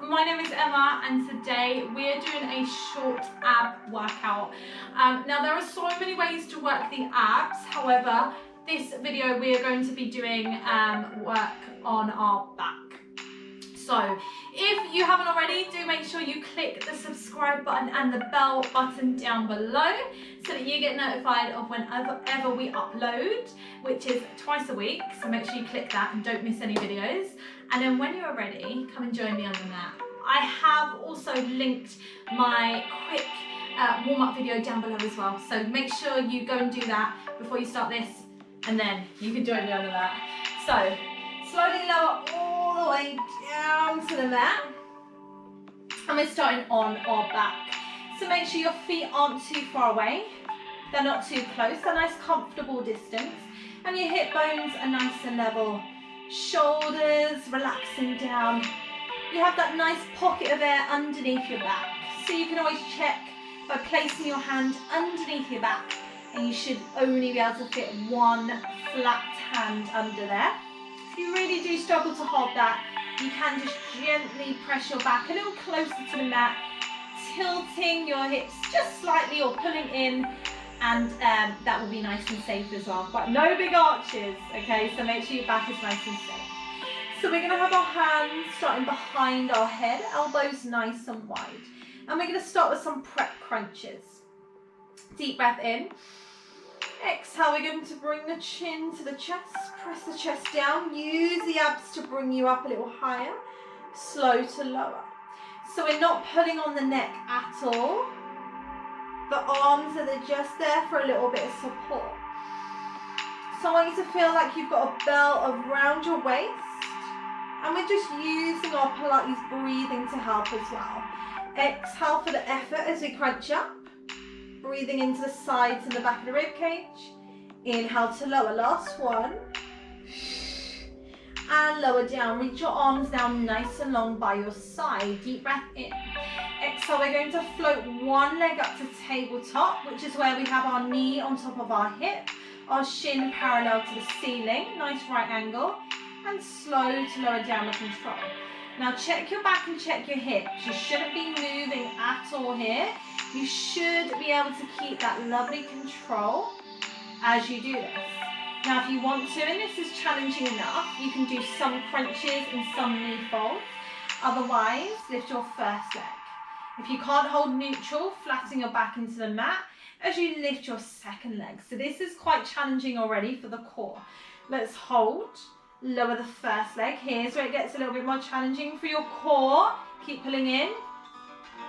my name is Emma and today we are doing a short ab workout. Now there are so many ways to work the abs, however this video we are going to be doing work on our back. So if you haven't already, do make sure you click the subscribe button and the bell button down below so that you get notified of whenever we upload, which is twice a week. So make sure you click that and don't miss any videos. And then when you're ready, come and join me on the mat. I have also linked my quick warm-up video down below as well. So make sure you go and do that before you start this, and then you can join me on the mat. So slowly lower all the way down to the mat. And we're starting on our back. So make sure your feet aren't too far away. They're not too close. They're a nice comfortable distance. And your hip bones are nice and level. Shoulders relaxing down. You have that nice pocket of air underneath your back. So you can always check by placing your hand underneath your back. And you should only be able to fit one flat hand under there. If you really do struggle to hold that, you can just gently press your back a little closer to the mat, tilting your hips just slightly or pulling in, and that will be nice and safe as well. But no big arches, okay? So make sure your back is nice and safe. So we're gonna have our hands starting behind our head, elbows nice and wide. And we're gonna start with some prep crunches. Deep breath in. Exhale, we're going to bring the chin to the chest, press the chest down, use the abs to bring you up a little higher, slow to lower. So we're not pulling on the neck at all. The arms are just there for a little bit of support. So I want you to feel like you've got a belt around your waist, and we're just using our Pilates breathing to help as well. Exhale for the effort as we crunch up. Breathing into the sides and the back of the rib cage. Inhale to lower, last one. And lower down, reach your arms down nice and long by your side. Deep breath in. Exhale, we're going to float one leg up to tabletop, which is where we have our knee on top of our hip, our shin parallel to the ceiling, nice right angle, and slow to lower down with control. Now check your back and check your hips. You shouldn't be moving at all here. You should be able to keep that lovely control as you do this. Now if you want to, and this is challenging enough, you can do some crunches and some knee folds. Otherwise, lift your first leg. If you can't hold neutral, flatten your back into the mat as you lift your second leg. So this is quite challenging already for the core. Let's hold, lower the first leg. Here's where it gets a little bit more challenging for your core. Keep pulling in.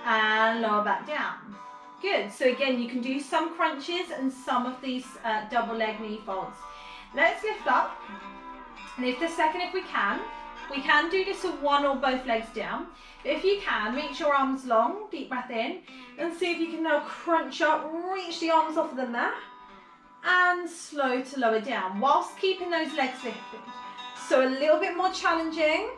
And lower back down. Good. So again, you can do some crunches and some of these double leg knee folds. Let's lift up. Lift a second if we can. We can do this with one or both legs down. But if you can, reach your arms long. Deep breath in. And see if you can now crunch up. Reach the arms off of the mat. And slow to lower down whilst keeping those legs lifted. So a little bit more challenging.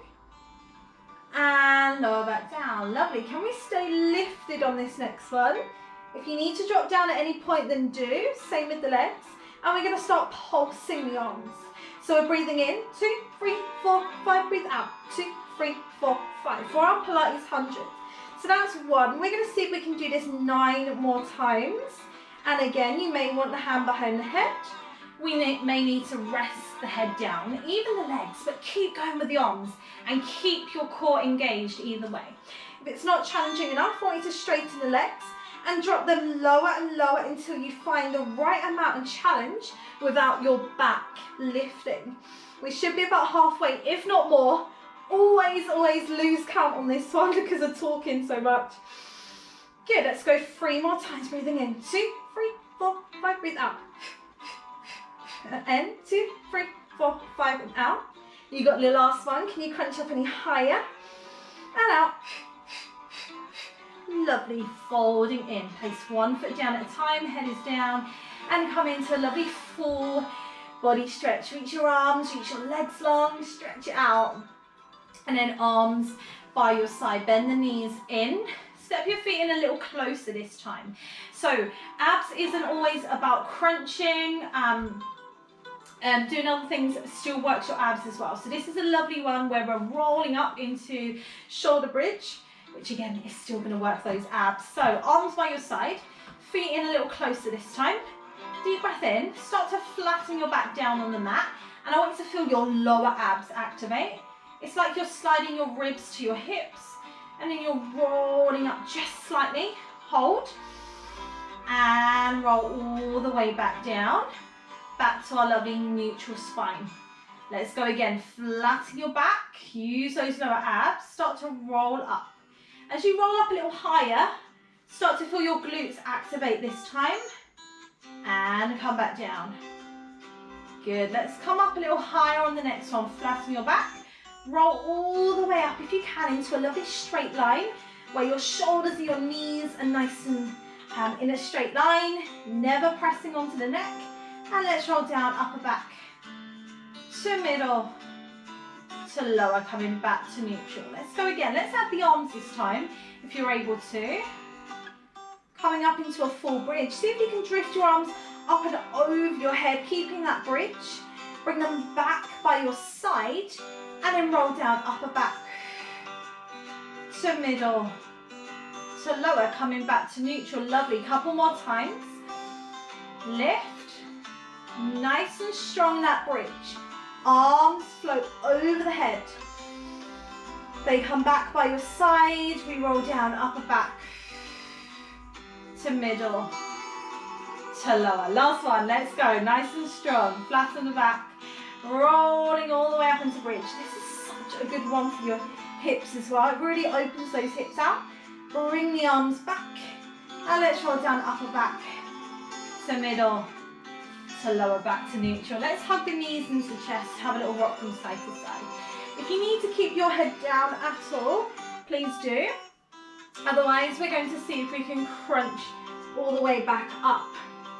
And lower back down. Lovely. Can we stay lifted on this next one? If you need to drop down at any point, then do. Same with the legs. And we're going to start pulsing the arms. So we're breathing in. 2, 3, 4, 5. Breathe out. 2, 3, 4, 5. For our Pilates 100. So that's one. We're going to see if we can do this 9 more times. And again, you may want the hand behind the head. We may need to rest the head down, even the legs, but keep going with the arms and keep your core engaged either way. If it's not challenging enough, I want you to straighten the legs and drop them lower and lower until you find the right amount of challenge without your back lifting. We should be about halfway, if not more. Always lose count on this one because of talking so much. Good, let's go 3 more times. Breathing in. 2, 3, 4, 5. Breathe out. And 2, 3, 4, 5, and out. You got the last one. Can you crunch up any higher? And out. Lovely. Folding in. Place one foot down at a time. Head is down. And come into a lovely full body stretch. Reach your arms. Reach your legs long. Stretch it out. And then arms by your side. Bend the knees in. Step your feet in a little closer this time. So abs isn't always about crunching. Doing other things still works your abs as well. So this is a lovely one where we're rolling up into shoulder bridge, which again is still going to work those abs. So arms by your side, feet in a little closer this time. Deep breath in, start to flatten your back down on the mat, and I want you to feel your lower abs activate. It's like you're sliding your ribs to your hips, and then you're rolling up just slightly. Hold, and roll all the way back down, back to our lovely neutral spine. Let's go again, flatten your back, use those lower abs, start to roll up. As you roll up a little higher, start to feel your glutes activate this time, and come back down. Good, let's come up a little higher on the next one, flatten your back, roll all the way up if you can into a lovely straight line, where your shoulders and your knees are nice and in a straight line, never pressing onto the neck. And let's roll down, upper back to middle to lower, coming back to neutral. Let's go again. Let's add the arms this time, if you're able to. Coming up into a full bridge. See if you can drift your arms up and over your head, keeping that bridge. Bring them back by your side, and then roll down, upper back to middle to lower, coming back to neutral. Lovely. Couple more times. Lift. Nice and strong, that bridge. Arms float over the head. They come back by your side. We roll down, upper back to middle to lower. Last one, let's go. Nice and strong. Flatten the back. Rolling all the way up into bridge. This is such a good one for your hips as well. It really opens those hips out. Bring the arms back. And let's roll down, upper back to middle to lower, back to neutral. Let's hug the knees into the chest, have a little rock from side to side. If you need to keep your head down at all, please do. Otherwise, we're going to see if we can crunch all the way back up.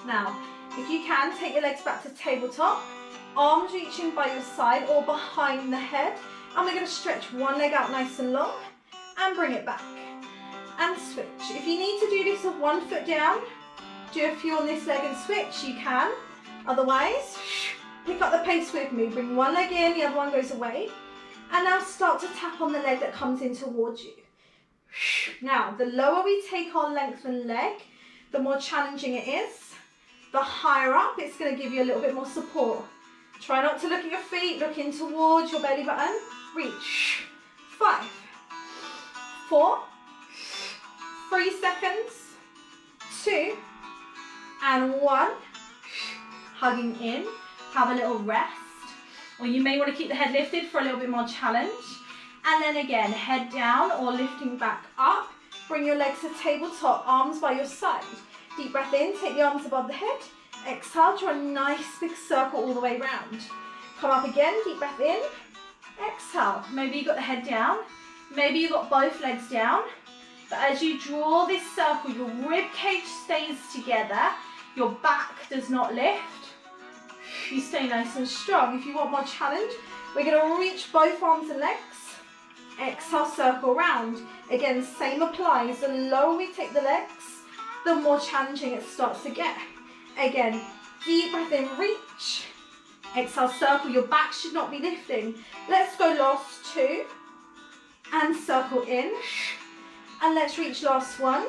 Now, if you can, take your legs back to tabletop, arms reaching by your side or behind the head, and we're going to stretch one leg out nice and long and bring it back and switch. If you need to do this with one foot down, do a few on this leg and switch, you can. Otherwise, pick up the pace with me. Bring one leg in, the other one goes away. And now start to tap on the leg that comes in towards you. Now, the lower we take our lengthened leg, the more challenging it is. The higher up, it's going to give you a little bit more support. Try not to look at your feet, look in towards your belly button. Reach. 5, 4, 3 seconds, 2, and 1. Hugging in, have a little rest, or you may want to keep the head lifted for a little bit more challenge. And then again, head down or lifting back up. Bring your legs to tabletop, arms by your side. Deep breath in, take the arms above the head. Exhale, draw a nice big circle all the way around. Come up again, deep breath in. Exhale, maybe you got the head down, maybe you got both legs down. But as you draw this circle, your rib cage stays together, your back does not lift. You stay nice and strong. If you want more challenge, we're going to reach both arms and legs. Exhale, circle round. Again, same applies. The lower we take the legs, the more challenging it starts to get. Again, deep breath in, reach. Exhale, circle. Your back should not be lifting. Let's go last 2. And circle in. And let's reach last 1.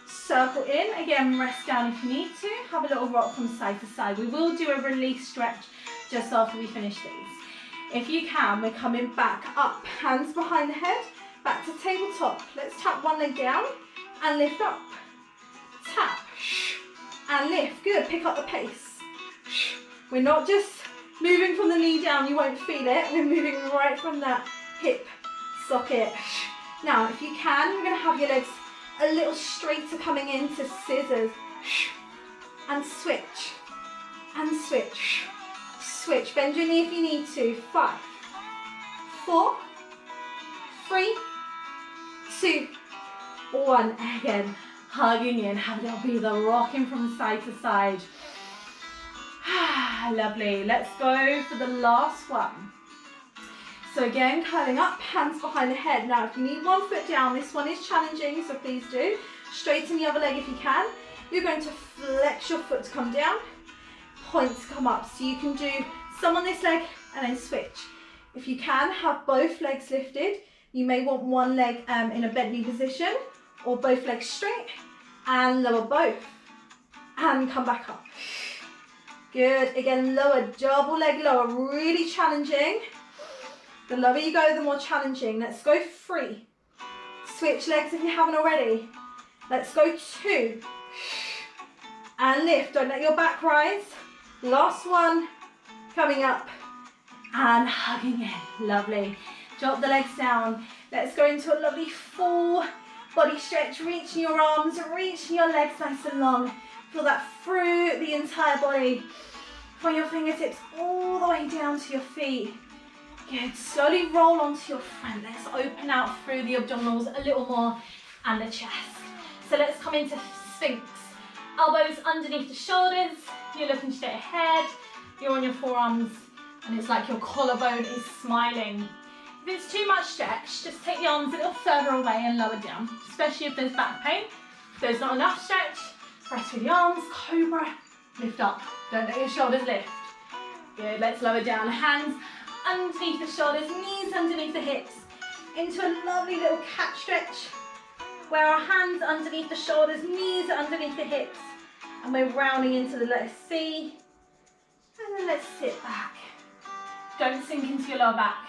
Circle in, again rest down if you need to, have a little rock from side to side. We will do a release stretch just after we finish these. If you can, we're coming back up, hands behind the head, back to tabletop. Let's tap one leg down and lift up. Tap and lift, good, pick up the pace. We're not just moving from the knee down, you won't feel it, we're moving right from that hip socket. Now, if you can, you're going to have your legs a little straighter coming into scissors. And switch. And switch. Switch. Bend your knee if you need to. 5, 4, 3, 2, 1. Again, hugging in. Have a little breather, rocking from side to side. Lovely. Let's go for the last one. So again, curling up, hands behind the head. Now, if you need one foot down, this one is challenging, so please do. Straighten the other leg if you can. You're going to flex your foot to come down. points come up. So you can do some on this leg and then switch. If you can, have both legs lifted. You may want one leg in a bent knee position, or both legs straight, and lower both. And come back up. Good. Again, lower, double leg lower, really challenging. The lower you go, the more challenging. Let's go 3. Switch legs if you haven't already. Let's go 2. And lift. Don't let your back rise. Last one. Coming up. And hugging in. Lovely. Drop the legs down. Let's go into a lovely full body stretch. Reaching your arms, reaching your legs nice and long. Feel that through the entire body. From your fingertips all the way down to your feet. Good. Slowly roll onto your front. Let's open out through the abdominals a little more and the chest. So let's come into Sphinx. Elbows underneath the shoulders. You're looking straight ahead. You're on your forearms and it's like your collarbone is smiling. If it's too much stretch, just take the arms a little further away and lower down, especially if there's back pain. If there's not enough stretch, press through the arms, cobra, lift up. Don't let your shoulders lift. Good, let's lower down. Hands underneath the shoulders, knees underneath the hips, into a lovely little cat stretch, where our hands underneath the shoulders, knees underneath the hips, and we're rounding into the letter C, and then let's sit back. Don't sink into your lower back.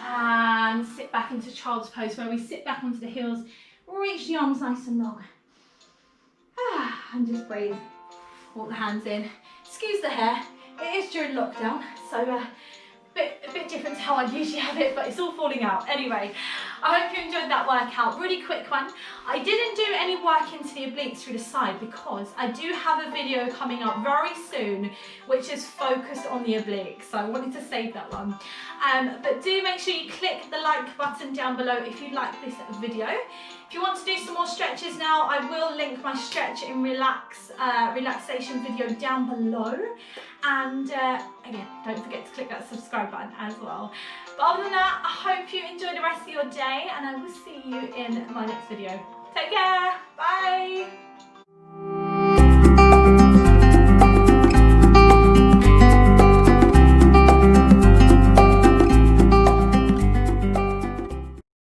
And sit back into child's pose, where we sit back onto the heels, reach the arms nice and long. And just breathe. Walk the hands in. Excuse the hair. It is during lockdown, so a bit different to how I usually have it, but it's all falling out. Anyway, I hope you enjoyed that workout. Really quick one. I didn't do any work into the obliques through the side because I do have a video coming up very soon which is focused on the obliques, so I wanted to save that one. But do make sure you click the like button down below if you like this video. If you want to do some more stretches now, I will link my stretch and relaxation video down below. And again, don't forget to click that subscribe button as well. But other than that, I hope you enjoy the rest of your day and I will see you in my next video. Take care, bye!